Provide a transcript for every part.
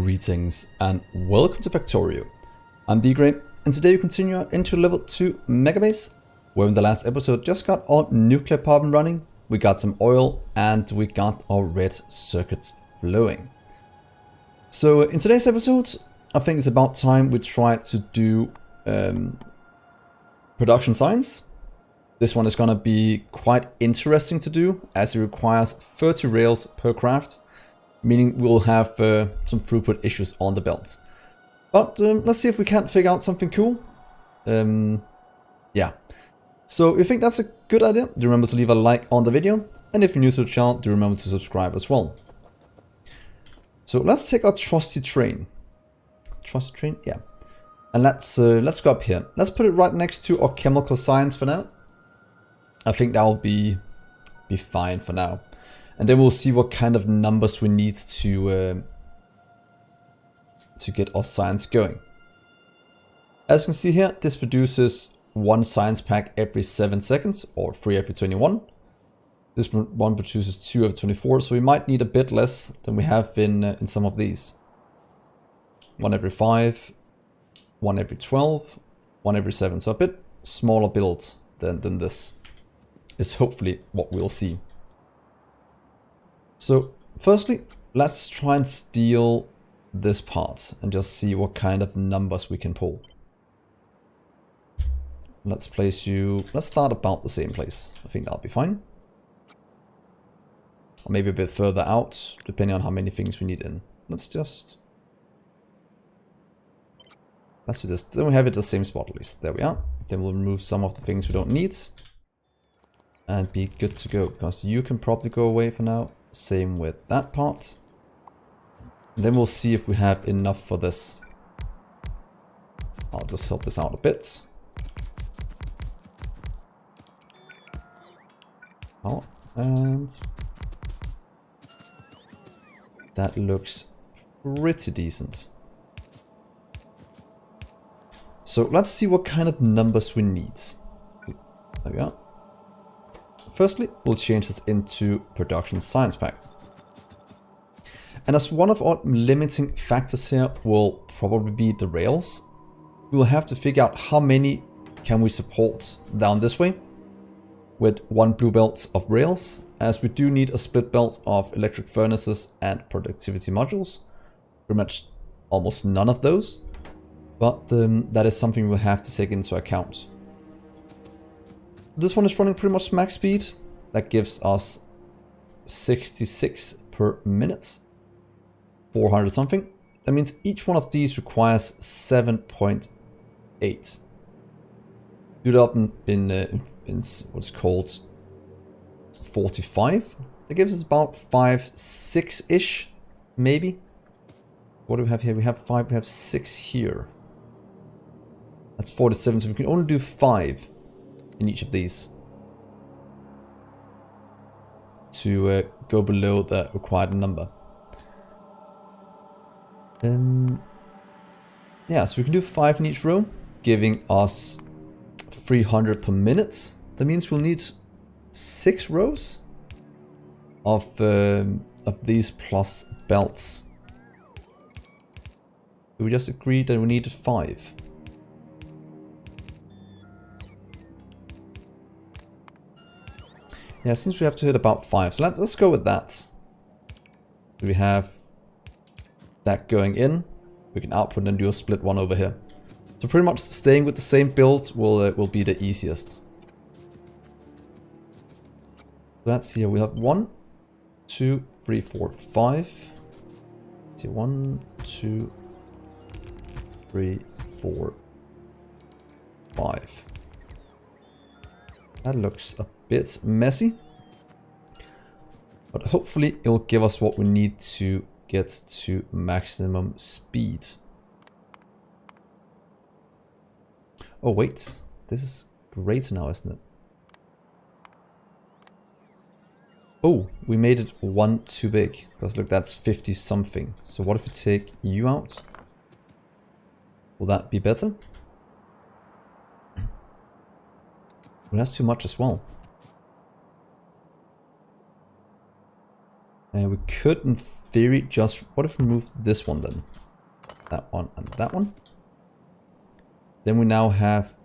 Greetings and welcome to Factorio. I'm Dgray, and today we continue into level 2 Megabase, where in the last episode just got our nuclear pump running, we got some oil, and we got our red circuits flowing. So in today's episode, I think it's about time we try to do production science. This one is going to be quite interesting to do, as it requires 30 rails per craft, meaning we'll have some throughput issues on the belts. But let's see if we can't figure out something cool. Yeah. So if you think that's a good idea, do remember to leave a like on the video. And if you're new to the channel, do remember to subscribe as well. So let's take our trusty train. Trusty train? Yeah. And let's go up here. Let's put it right next to our chemical science for now. I think that'll be fine for now. And then we'll see what kind of numbers we need to get our science going. As you can see here, this produces 1 science pack every 7 seconds, or 3 every 21. This one produces 2 every 24, so we might need a bit less than we have in some of these. 1 every 5, 1 every 12, 1 every 7. So a bit smaller build than this is hopefully what we'll see. So firstly, let's try and steal this part and just see what kind of numbers we can pull. Let's place you, let's start about the same place. I think that'll be fine. Or maybe a bit further out, depending on how many things we need in. Let's do this. Then we have it at the same spot at least. There we are. Then we'll remove some of the things we don't need. And be good to go, because you can probably go away for now. Same with that part. And then we'll see if we have enough for this. I'll just help this out a bit. Oh, and that looks pretty decent. So let's see what kind of numbers we need. There we are. Firstly, we'll change this into production science pack. And as one of our limiting factors here will probably be the rails, we will have to figure out how many can we support down this way with 1 blue belt of rails, as we do need a split belt of electric furnaces and productivity modules. Pretty much almost none of those, but that is something we'll have to take into account. This one is running pretty much max speed. That gives us 66 per minute. 400 something. That means each one of these requires 7.8. Do that up in what's called 45. That gives us about 5-6-ish, maybe. What do we have here? We have 5, we have 6 here. That's 47, so we can only do 5 in each of these to go below the required number. Yeah, so we can do 5 in each row, giving us 300 per minute. That means we'll need 6 rows of these plus belts. We just agreed that we needed 5. Yeah, since we have to hit about 5, so let's go with that. We have that going in. We can output and do a split one over here. So pretty much staying with the same build will be the easiest. Let's see here. We have 1, 2, 3, 4, 5. Let's see, 1, 2, 3, 4, 5. That looks a bit messy, but hopefully it'll give us what we need to get to maximum speed. Oh wait, this is greater now, isn't it? Oh, we made it 1 too big, because look, that's 50 something. So what if we take you out? Will that be better? Well, that's too much as well. And we could, in theory, just... What if we moved this one then? That one and that one. Then we now have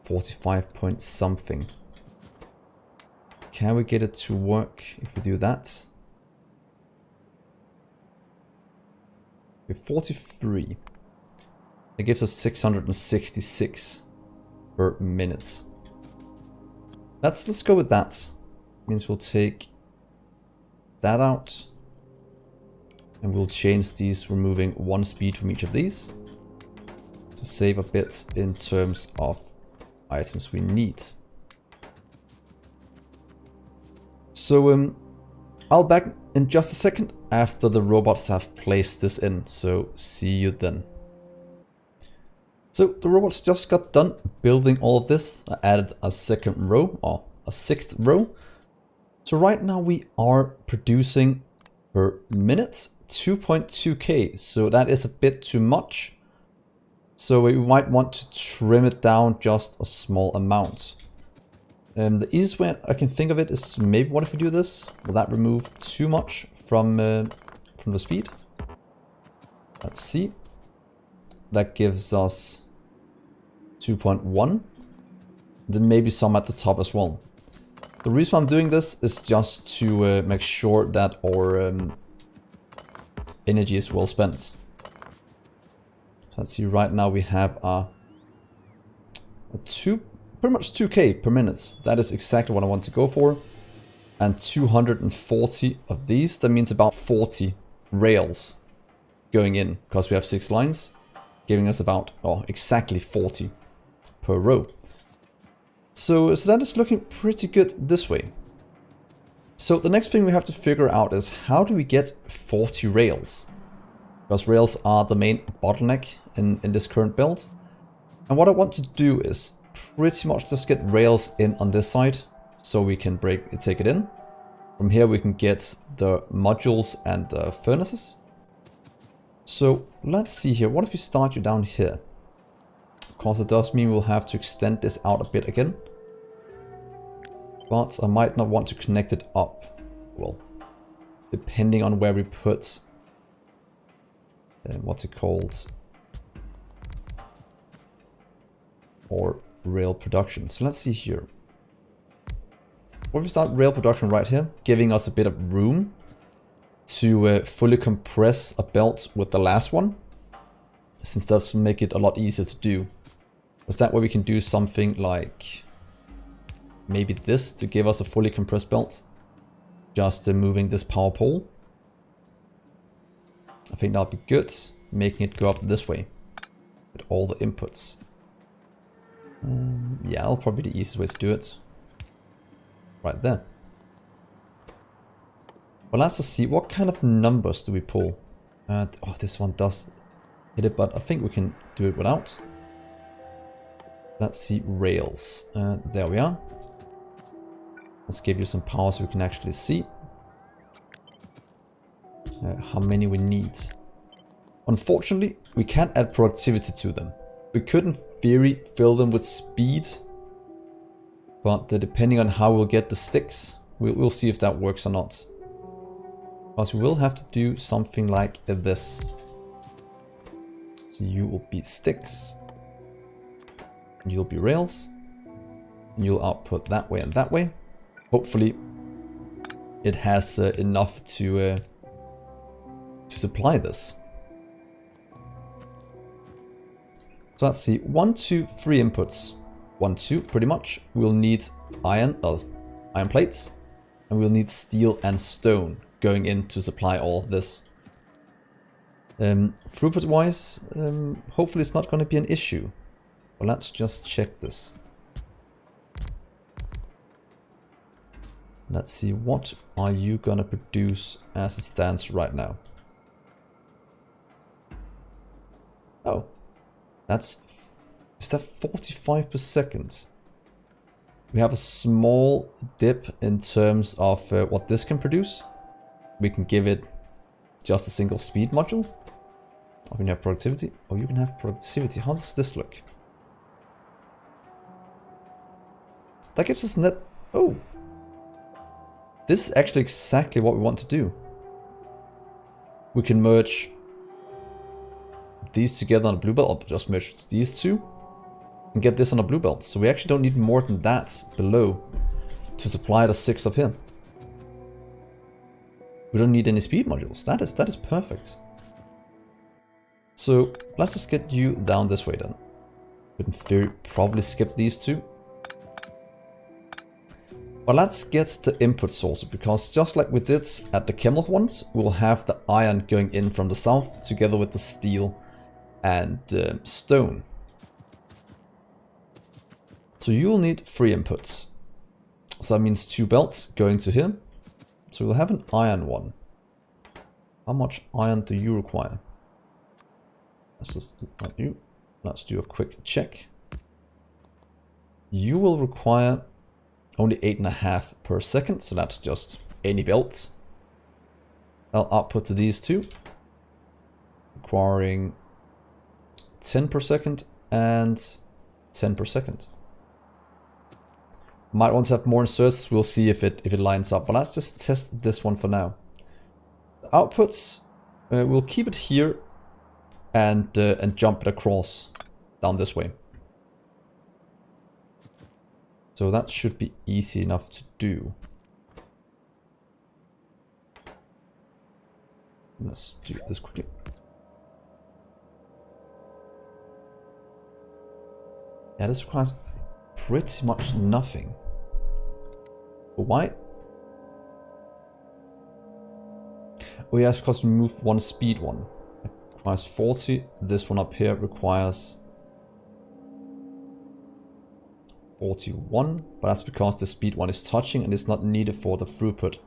45 point something. Can we get it to work if we do that? We have 43. It gives us 666 per minute. Let's go with that. Means we'll take that out. And we'll change these, removing 1 speed from each of these. To save a bit in terms of items we need. So I'll back in just a second after the robots have placed this in. So see you then. So the robots just got done building all of this. I added a second row, or a 6th row. So right now we are producing per minute 2.2k. So that is a bit too much. So we might want to trim it down just a small amount. The easiest way I can think of it is maybe what if we do this? Will that remove too much from the speed? Let's see. That gives us 2.1. Then maybe some at the top as well. The reason I'm doing this is just to make sure that our energy is well spent. Let's see, right now we have pretty much 2k per minute. That is exactly what I want to go for. And 240 of these, that means about 40 rails going in, because we have 6 lines, giving us about, exactly 40 per row. So that is looking pretty good this way. So the next thing we have to figure out is how do we get 40 rails? Because rails are the main bottleneck in this current build. And what I want to do is pretty much just get rails in on this side so we can take it in. From here we can get the modules and the furnaces. So let's see here. What if we start you down here? Of course it does mean we'll have to extend this out a bit again. But I might not want to connect it up. Well, depending on where we put what's it called? Or rail production. So let's see here. What if we start rail production right here, giving us a bit of room to fully compress a belt with the last one, since that's make it a lot easier to do. Is that where we can do something like maybe this to give us a fully compressed belt? Just moving this power pole. I think that'll be good, making it go up this way with all the inputs. Yeah, that'll probably be the easiest way to do it. Right there. Well, let's just see, what kind of numbers do we pull? Oh, this one does hit it, but I think we can do it without. Let's see, rails. There we are. Let's give you some power so we can actually see how many we need. Unfortunately, we can't add productivity to them. We could, in theory, fill them with speed, but depending on how we'll get the sticks, we'll see if that works or not. Because we will have to do something like this. So you will be sticks, and you'll be rails, and you'll output that way and that way. Hopefully, it has enough to supply this. So let's see, 1, 2, 3 inputs. 1, 2, pretty much. We'll need iron plates, and we'll need steel and stone going in to supply all of this. Throughput wise, hopefully it's not going to be an issue. Well, let's just check this. Let's see, what are you going to produce as it stands right now? Oh, is that 45 per second? We have a small dip in terms of what this can produce. We can give it just a single speed module. Oh, we can have productivity. Oh, you can have productivity. How does this look? That gives us net... Oh! This is actually exactly what we want to do. We can merge these together on a blue belt, or just merge these two, and get this on a blue belt. So we actually don't need more than that below to supply the 6 up here. We don't need any speed modules. That is perfect. So let's just get you down this way then. We in theory probably skip these two. But let's get the inputs also, because just like we did at the chemical ones, we'll have the iron going in from the south together with the steel and stone. So you'll need 3 inputs. So that means 2 belts going to here. So we'll have an iron one. How much iron do you require? Let's just not you. Let's do a quick check. You will require only 8.5 per second, so that's just any belt. I'll output to these two, requiring 10 per second and 10 per second. Might want to have more inserts, we'll see if it lines up, but let's just test this one for now. The outputs, we'll keep it here and jump it across down this way. So that should be easy enough to do. Let's do this quickly. Yeah, this requires pretty much nothing. But why? Oh yeah, it's because we move one speed one. It requires 40. This one up here requires 41, but that's because the speed one is touching and it's not needed for the throughput.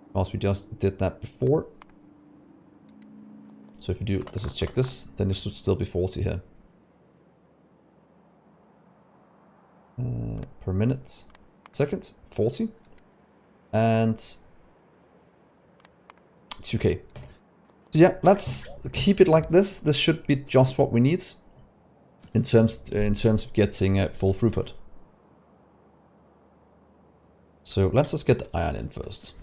Because we just did that before. So if you do, let's just check this, then it should still be 40 here. Per minute, second, 40. And 2K. So yeah, let's keep it like this. This should be just what we need in terms of getting full throughput. So let's just get the iron in first.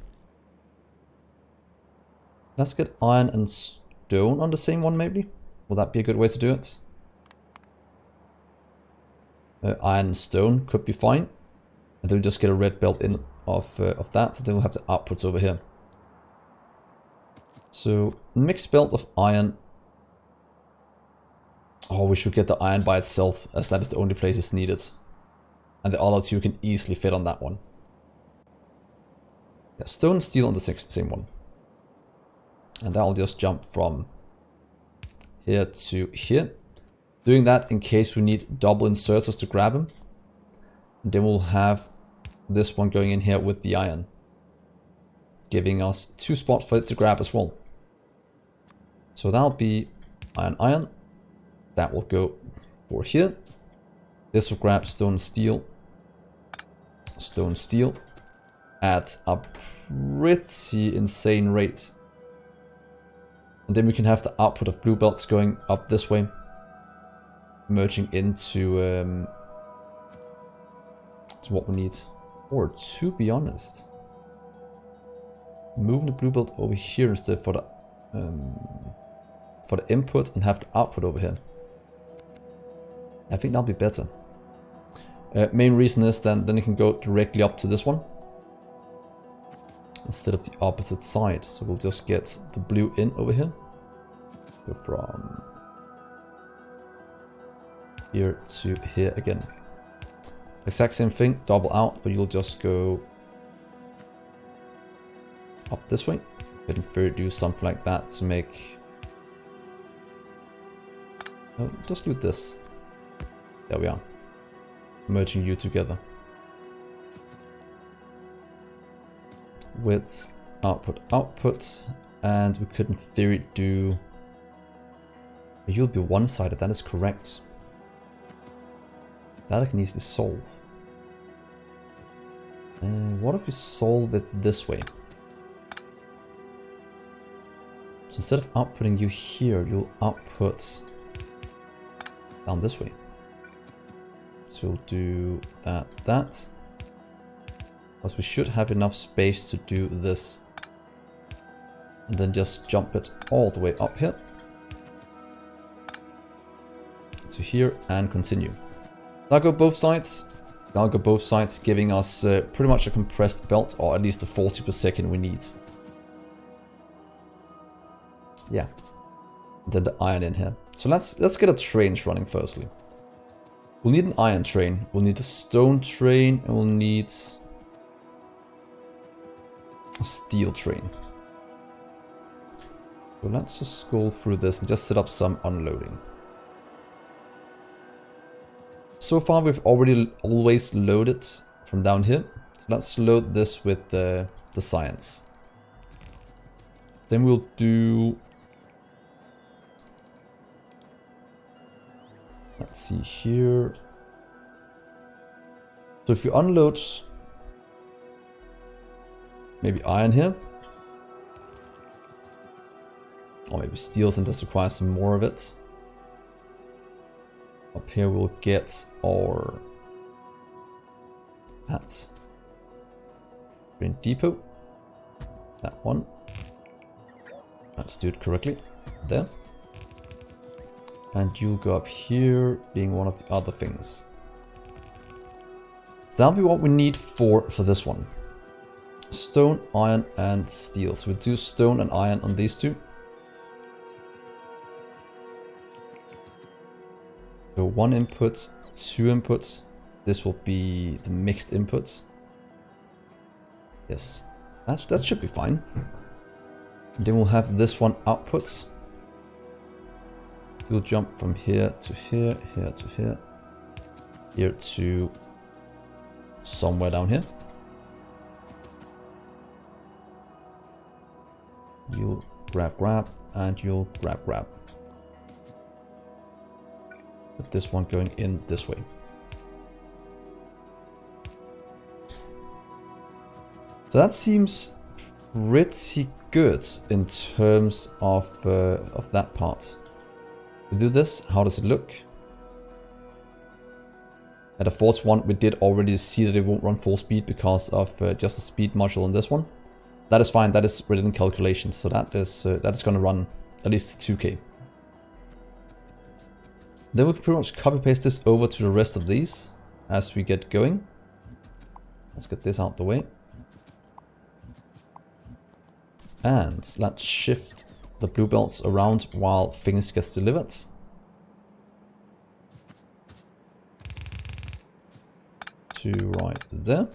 Let's get iron and stone on the same one maybe. Will that be a good way to do it? Iron and stone could be fine. And then we just get a red belt in of that. So then we'll have the outputs over here. So mixed belt of iron. Oh, we should get the iron by itself, as that is the only place it's needed. And the other two can easily fit on that one. Yeah, stone and steel on the same one. And I'll just jump from here to here. Doing that in case we need double inserters to grab them. And then we'll have this one going in here with the iron, giving us 2 spots for it to grab as well. So that'll be iron, iron. That will go for here. This will grab stone, steel, at a pretty insane rate. And then we can have the output of blue belts going up this way, merging into to what we need. Or to be honest, moving the blue belt over here instead for the input and have the output over here. I think that'll be better. Main reason is then it can go directly up to this one instead of the opposite side. So we'll just get the blue in over here. Go from here to here again. Exact same thing, double out, but you'll just go up this way. But in theory do something like that to make... No, just do this. There we are. Merging you together. With output, output. And we could in theory do... You'll be one-sided, that is correct. That I can easily solve. What if we solve it this way? So instead of outputting you here, you'll output down this way. So we'll do that. Because we should have enough space to do this. And then just jump it all the way up here. To here and continue. That'll go both sides. That'll go both sides, giving us pretty much a compressed belt, or at least the 40 per second we need. Yeah. Then the iron in here. So let's get a trains running firstly. We'll need an iron train. We'll need a stone train, and we'll need a steel train. So let's just scroll through this and just set up some unloading. So far we've already always loaded from down here. So let's load this with the science. Then we'll do... Let's see here. So if you unload maybe iron here. Or maybe steel, since this requires some more of it. Up here we'll get our that train depot. That one. Let's do it correctly. There. And you'll go up here, being one of the other things. So that'll be what we need for this one. Stone, iron, and steel. So we'll do stone and iron on these two. So 1 input, 2 inputs. This will be the mixed inputs. Yes, that should be fine. And then we'll have this one output. We'll jump from here to here, here to here, here to somewhere down here. You'll grab, and you'll grab. With this one going in this way. So that seems pretty good in terms of that part. We do this, how does it look? At the fourth one, we did already see that it won't run full speed because of just a speed module on this one. That is fine, that is written in calculations, so that is going to run at least 2K. Then we can pretty much copy paste this over to the rest of these as we get going. Let's get this out the way. And let's shift the blue belts around while things get delivered. To right there.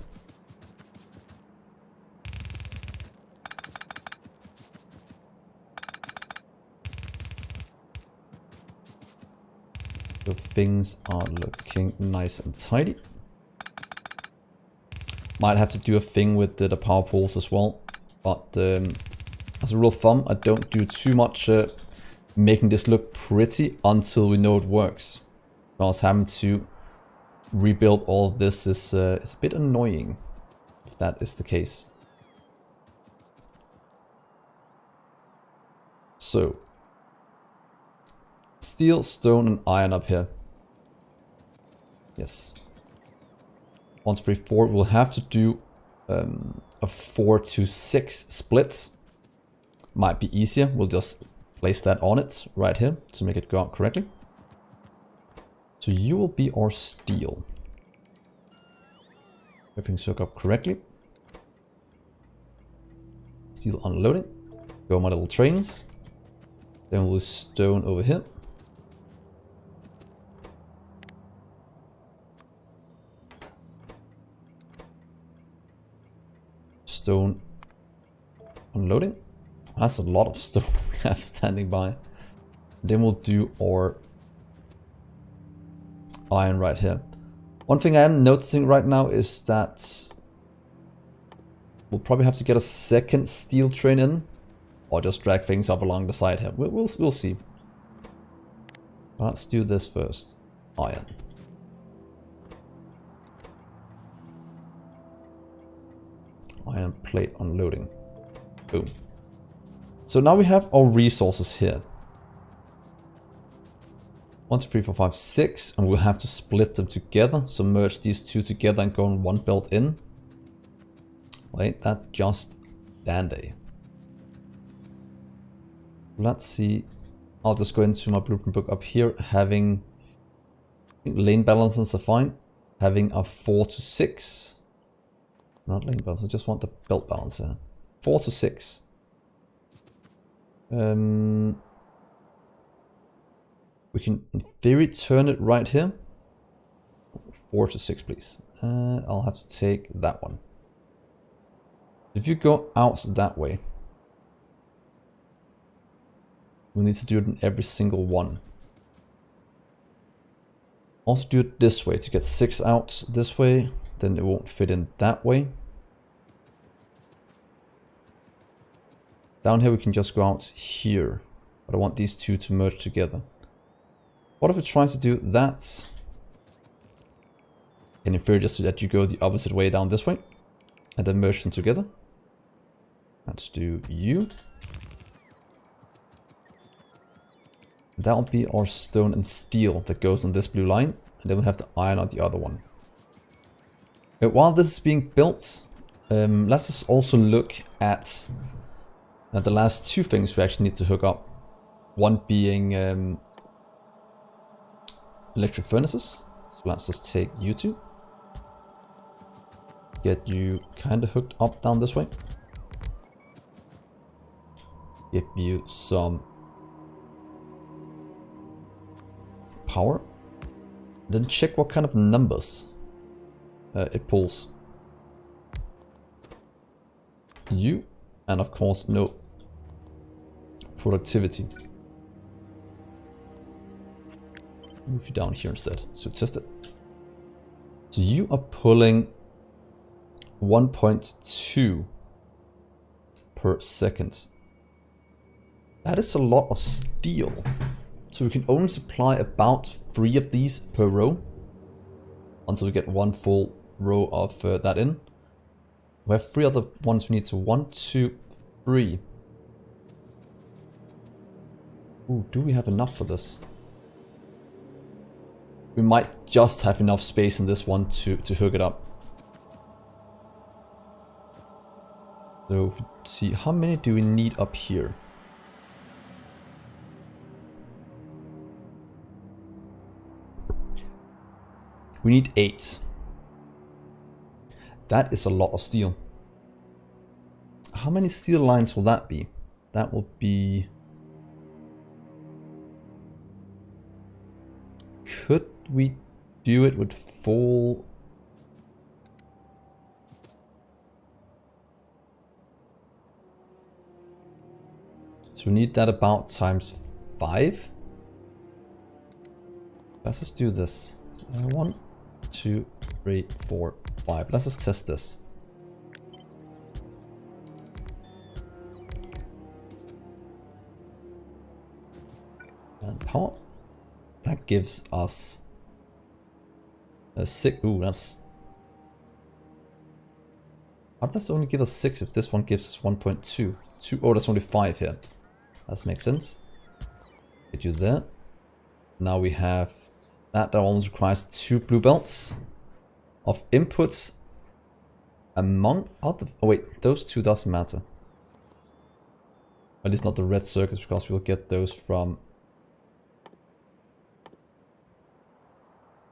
So things are looking nice and tidy. Might have to do a thing with the power poles as well. But as a rule of thumb, I don't do too much making this look pretty until we know it works. Because having to rebuild all of this is a bit annoying, if that is the case. So, steel, stone, and iron up here. Yes. 1, 2, 3, 4. We'll have to do a 4 to 6 split. Might be easier. We'll just place that on it right here to make it go out correctly. So you will be our steel. Everything's hooked up correctly. Steel unloading. Go my little trains. Then we'll stone over here. Stone unloading. That's a lot of stone we have standing by. Then we'll do our iron right here. One thing I am noticing right now is that we'll probably have to get a second steel train in, or just drag things up along the side here. We'll see. Let's do this first. Iron. Iron plate unloading. Boom. So now we have our resources here. 1, 2, 3, 4, 5, 6, and we'll have to split them together. So merge these two together and go on one belt in. Wait, that just dandy. Let's see. I'll just go into my blueprint book up here, having lane balances are fine. Having a 4 to 6. Not lane balance, I just want the belt balancer. 4 to 6. We can, in theory, turn it right here. 4 to 6, please. I'll have to take that one. If you go out that way, we need to do it in every single one. Also do it this way to get 6 out this way, then it won't fit in that way. Down here we can just go out here, but I want these two to merge together. What if it tries to do that? And in theory, just so that you go the opposite way down this way, and then merge them together. Let's do you. That'll be our stone and steel that goes on this blue line, and then we have the iron on the other one. While this is being built, let's just also look at the last two things we actually need to hook up. One being electric furnaces. So let's just take you two. Get you kind of hooked up down this way. Give you some power. Then check what kind of numbers it pulls. You, and of course no productivity. Move you down here instead, so test it. So you are pulling 1.2 per second. That is a lot of steel. So we can only supply about 3 of these per row until we get 1 full row of that in. We have 3 other ones we need to 1, 2, 3. Ooh, do we have enough for this? We might just have enough space in this one to hook it up. So if we see, how many do we need up here? We need 8. That is a lot of steel. How many steel lines will that be? That will be... Could we do it with full... So we need that about times 5. Let's just do this. 1, 2, 3, 4, 5. Let's just test this. And power. That gives us a 6. Ooh, that's... How does this only give us 6 if this one gives us 1.2? Oh, that's only 5 here. That makes sense. Get you there. Now we have... That almost requires 2 blue belts of inputs among other... Oh wait, those 2 doesn't matter. At least not the red circuits, because we'll get those from...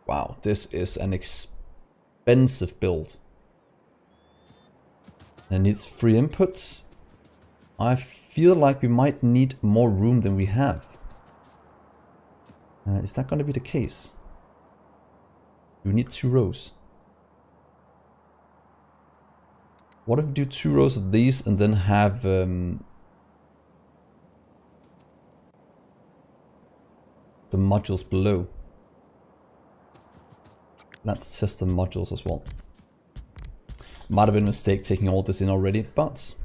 Wow, this is an expensive build. And it needs 3 inputs. I feel like we might need more room than we have. Is that going to be the case? We need 2 rows. What if we do 2 rows of these and then have the modules below? Let's test the modules as well. Might have been a mistake taking all this in already, but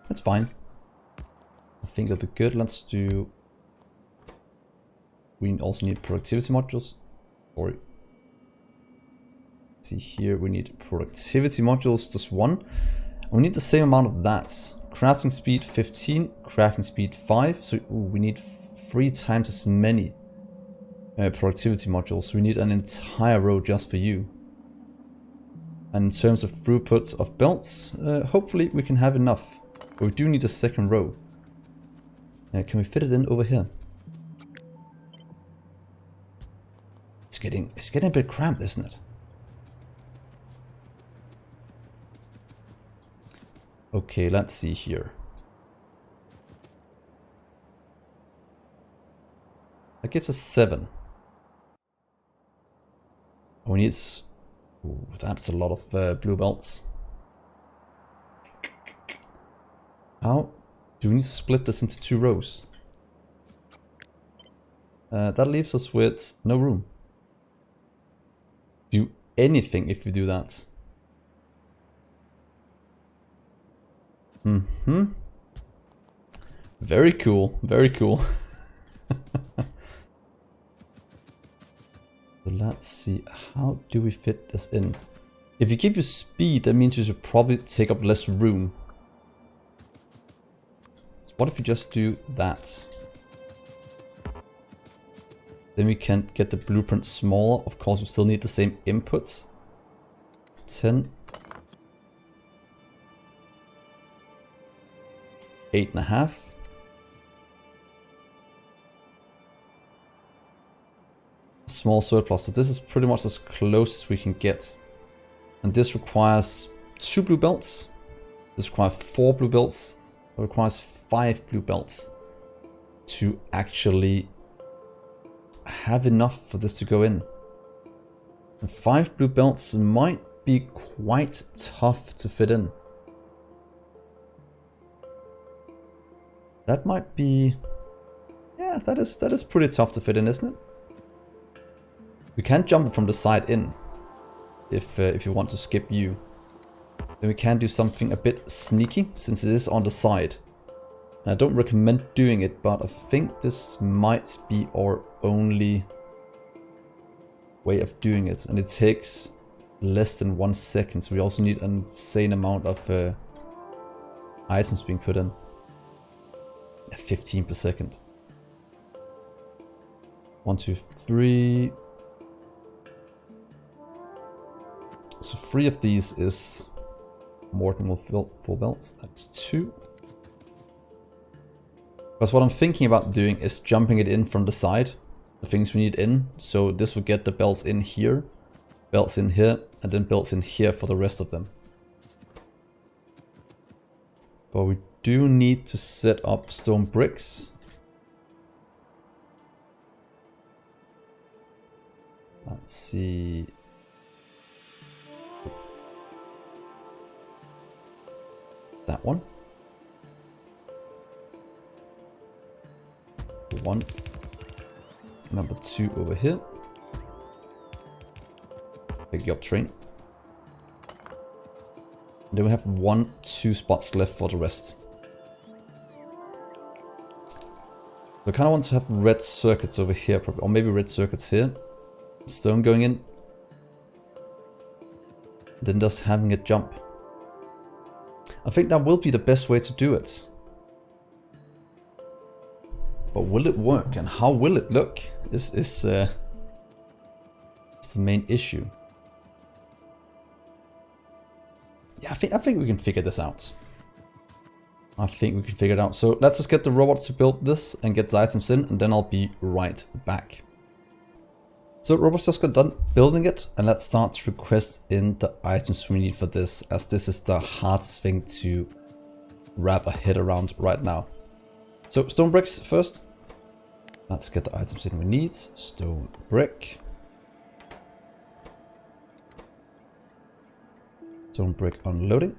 that's fine. I think that'll be good. Let's do... We also need productivity modules. Sorry. See here, we need productivity modules, just 1. And we need the same amount of that. Crafting speed 15, crafting speed 5. So we need 3 times as many productivity modules. We need an entire row just for you. And in terms of throughput of belts, hopefully we can have enough. But we do need a second row. Can we fit it in over here? It's getting a bit cramped, isn't it? Okay, let's see here. That gives us 7. We need... Ooh, that's a lot of blue belts. How do we need to split this into 2 rows? That leaves us with no room. Do anything if we do that. Very cool, very cool. So let's see, how do we fit this in? If you give you speed, that means you should probably take up less room. So what if you just do that? Then we can get the blueprint smaller. Of course, we still need the same inputs. 10. 8.5. Small surplus, so this is pretty much as close as we can get. And this requires 2 blue belts. This requires 4 blue belts. It requires 5 blue belts to actually have enough for this to go in. And 5 blue belts might be quite tough to fit in. That might be... yeah, that is pretty tough to fit in, isn't it? We can jump it from the side in, if you want to skip you. Then we can do something a bit sneaky, since it is on the side. And I don't recommend doing it, but I think this might be our only way of doing it. And it takes less than 1 second, so we also need an insane amount of items being put in. 15 per second. 1, 2, 3... So 3 of these is more than 4 belts. That's 2. Because what I'm thinking about doing is jumping it in from the side. The things we need in. So this will get the belts in here, belts in here, and then belts in here for the rest of them. But we do need to set up stone bricks. Let's see... that one. 1. Number 2 over here. Pick you up, train. And then we have 1, 2 spots left for the rest. So I kind of want to have red circuits over here, probably, or maybe red circuits here. Stone going in. Then just having it jump. I think that will be the best way to do it. But will it work, and how will it look is the main issue. Yeah, I think we can figure this out. I think we can figure it out. So let's just get the robots to build this and get the items in, and then I'll be right back. So robots just got done building it, and let's start to request in the items we need for this, as this is the hardest thing to wrap a head around right now. So stone bricks first. Let's get the items in we need. Stone brick. Stone brick unloading.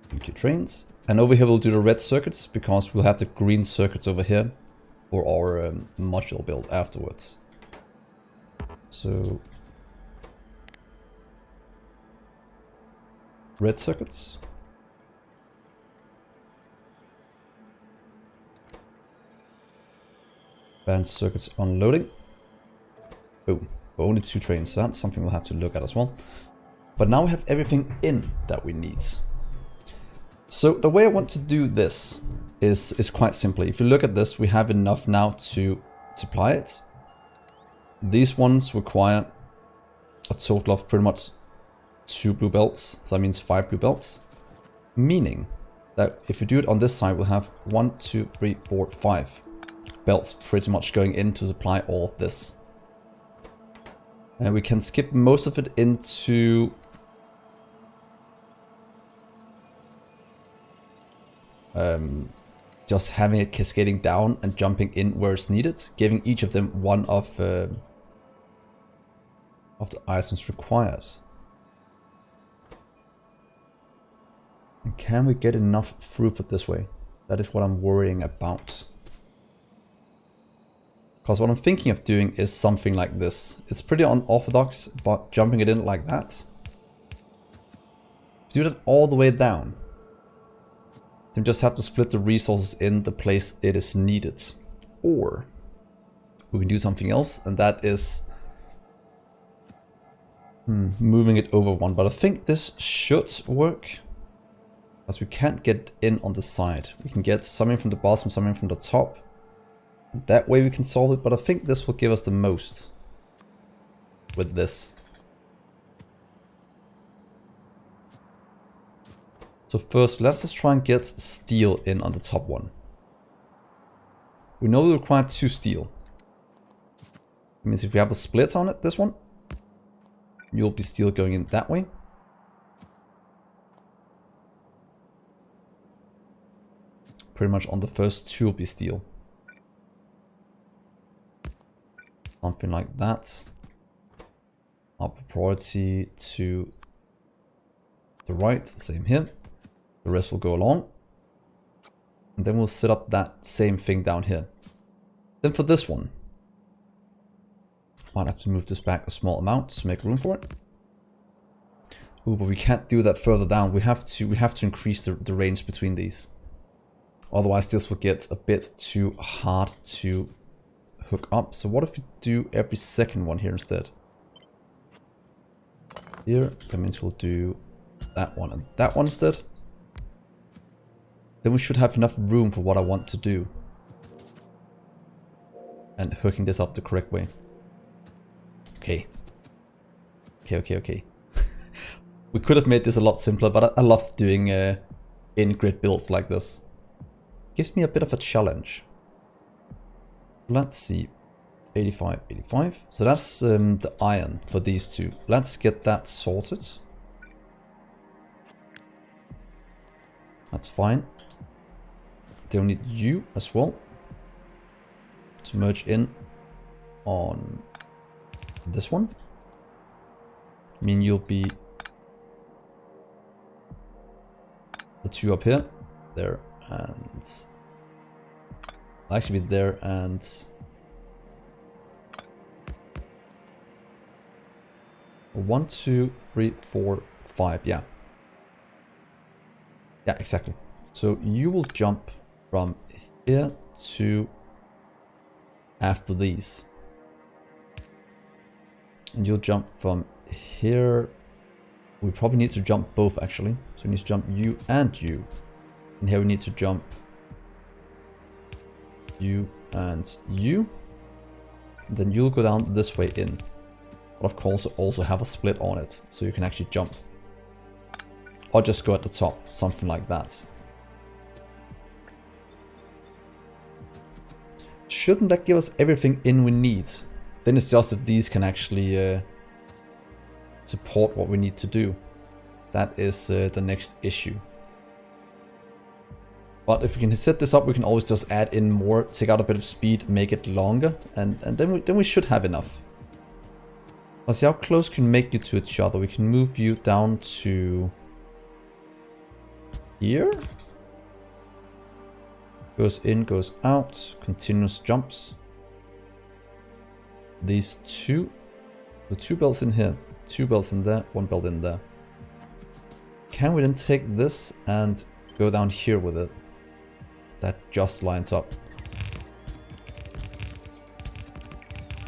UQ trains. And over here we'll do the red circuits, because we'll have the green circuits over here for our module build afterwards. So red circuits. Band circuits unloading. Oh, only 2 trains. So that's something we'll have to look at as well. But now we have everything in that we need. So the way I want to do this is quite simply. If you look at this, we have enough now to supply it. These ones require a total of pretty much 2 blue belts. So that means 5 blue belts. Meaning that if you do it on this side, we'll have 1, 2, 3, 4, 5. belts pretty much going in to supply all of this. And we can skip most of it into just having it cascading down and jumping in where it's needed, giving each of them one of the items required. And can we get enough throughput this way? That is what I'm worrying about. Because what I'm thinking of doing is something like this. It's pretty unorthodox, but jumping it in like that. Do that all the way down. Then just have to split the resources in the place it is needed. Or we can do something else, and that is moving it over one. But I think this should work. Because we can't get in on the side. We can get something from the bottom, something from the top. That way we can solve it, but I think this will give us the most with this. So first, let's just try and get steel in on the top one. We know we require 2 steel. It means if we have a split on it, this one, you'll be steel going in that way. Pretty much on the first 2 will be steel. Something like that. Up priority to the right, same here. The rest will go along. And then we'll set up that same thing down here. Then for this one, might have to move this back a small amount to make room for it. Ooh, but we can't do that further down. We have to increase the range between these. Otherwise this will get a bit too hard to hook up. So what if we do every second one here instead? Here, that means we'll do that one and that one instead. Then we should have enough room for what I want to do. And hooking this up the correct way. Okay. Okay. We could have made this a lot simpler, but I love doing in-grid builds like this. Gives me a bit of a challenge. Let's see. 85, 85. So that's the iron for these 2. Let's get that sorted. That's fine. They'll need you as well to merge in on this one. I mean, you'll be the 2 up here, there, and I'll actually be there and one, 2, 3, 4, 5. Yeah, exactly. So you will jump from here to after these, and you'll jump from here. We probably need to jump both actually. So we need to jump you and you. And here we need to jump you and you. And then you'll go down this way in. But of course also have a split on it. So you can actually jump. Or just go at the top. Something like that. Shouldn't that give us everything in we need? Then it's just if these can actually support what we need to do. That is the next issue. But if we can set this up, we can always just add in more, take out a bit of speed, make it longer, and then we should have enough. Let's see how close can we make you to each other. We can move you down to here. Goes in, goes out, continuous jumps. These 2, the 2 belts in here, 2 belts in there, 1 belt in there. Can we then take this and go down here with it? That just lines up.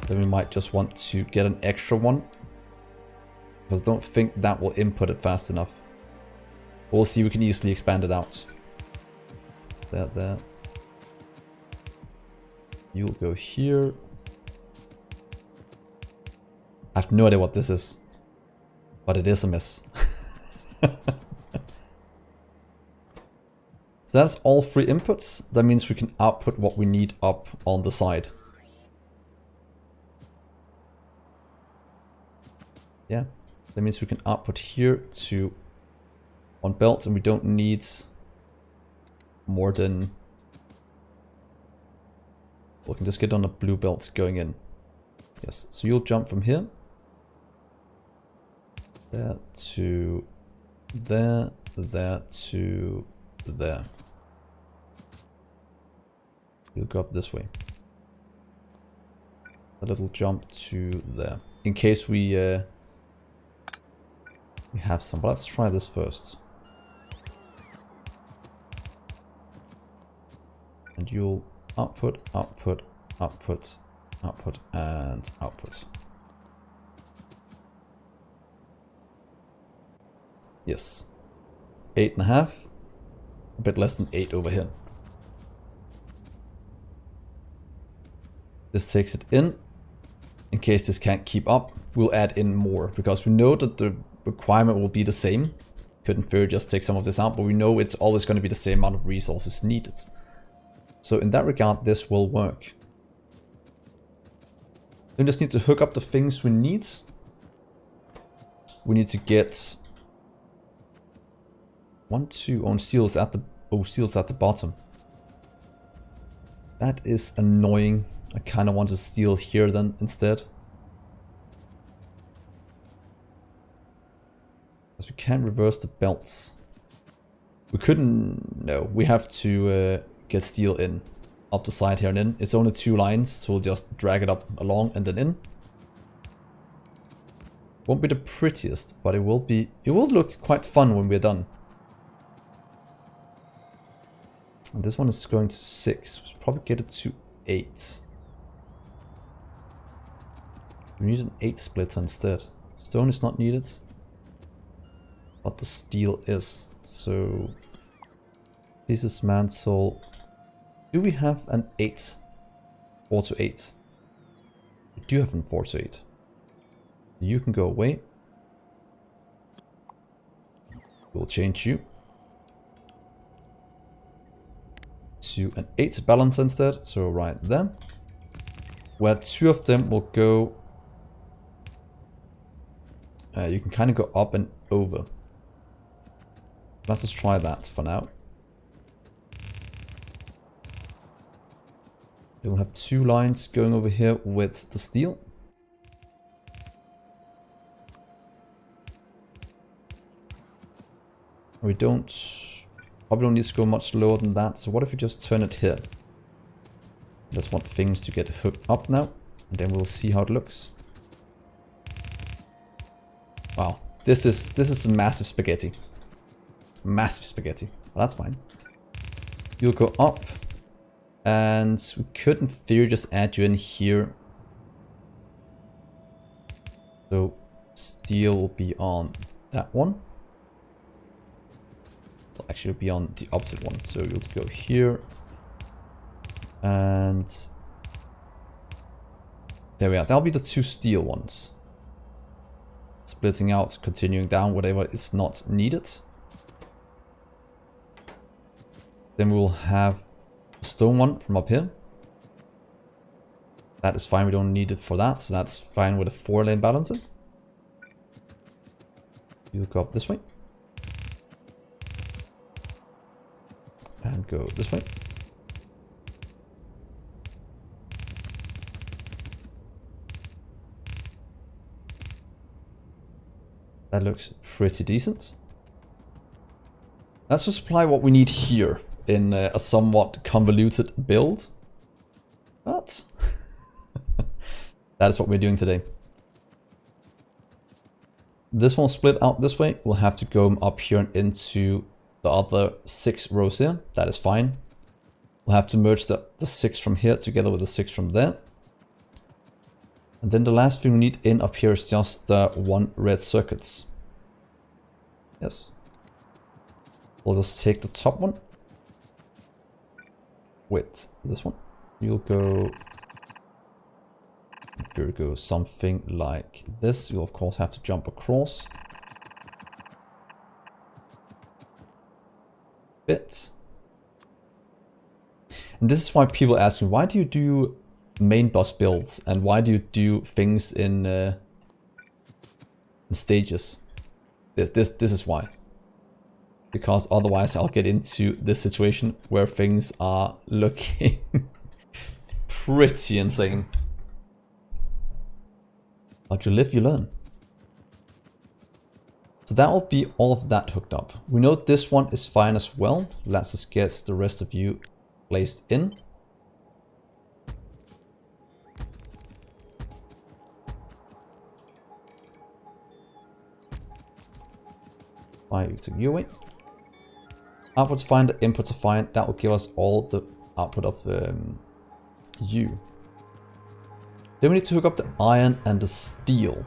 Then we might just want to get an extra one. Because I don't think that will input it fast enough. We'll see, we can easily expand it out. There. You'll go here. I have no idea what this is. But it is a mess. So that's all 3 inputs. That means we can output what we need up on the side. Yeah, that means we can output here to 1 belt, and we don't need more than... We can just get on a blue belt going in. Yes, so you'll jump from here. There to there, there to there. You'll go up this way. A little jump to there. In case we have some. But let's try this first. And you'll output, output, output, output, and output. Yes. 8.5. A bit less than 8 over here. This takes it in. In case this can't keep up, we'll add in more, because we know that the requirement will be the same. Could in theory just take some of this out, but we know it's always going to be the same amount of resources needed. So in that regard, this will work. We just need to hook up the things we need. We need to get 1, 2 on steel's at the steel's at the bottom. That is annoying. I kind of want to steal here then instead. Because we can't reverse the belts. We couldn't... No, we have to get steel in. Up the side here and in. It's only 2 lines, so we'll just drag it up along and then in. Won't be the prettiest, but it will be... It will look quite fun when we're done. And this one is going to 6. We'll probably get it to 8. We need an 8 splitter instead. Stone is not needed. But the steel is. So... This is mantle. Do we have an 8? 4 to 8. We do have an 4 to 8. You can go away. We'll change you to an 8 balance instead. So right there. Where 2 of them will go... you can kind of go up and over. Let's just try that for now. Then we'll have 2 lines going over here with the steel. We probably don't need to go much lower than that. So what if we just turn it here? I just want things to get hooked up now. And then we'll see how it looks. Wow, this is a massive spaghetti. Massive spaghetti. Well, that's fine. You'll go up. And we could in theory just add you in here. So steel will be on that one. It'll actually be on the opposite one. So you'll go here. And there we are. That'll be the 2 steel ones. Splitting out, continuing down, whatever is not needed. Then we will have a stone one from up here. That is fine, we don't need it for that, so that's fine with a 4-lane balancer. You'll go up this way. And go this way. That looks pretty decent. Let's just supply what we need here in a somewhat convoluted build. But that is what we're doing today. This one split out this way. We'll have to go up here and into the other 6 rows here. That is fine. We'll have to merge the 6 from here together with the 6 from there. And then the last thing we need in up here is just the 1 red circuits. Yes. We'll just take the top one with this one. You'll go... Here we go, something like this. You'll of course have to jump across. Bit. And this is why people ask me, why do you do main boss builds and why do you do things in stages? This is why. Because otherwise I'll get into this situation where things are looking pretty insane. But you live, you learn. So that will be all of that hooked up. We know this one is fine as well. Let's just get the rest of you placed in. You took you away. Outputs fine, the inputs are fine. That will give us all the output of you. Then we need to hook up the iron and the steel.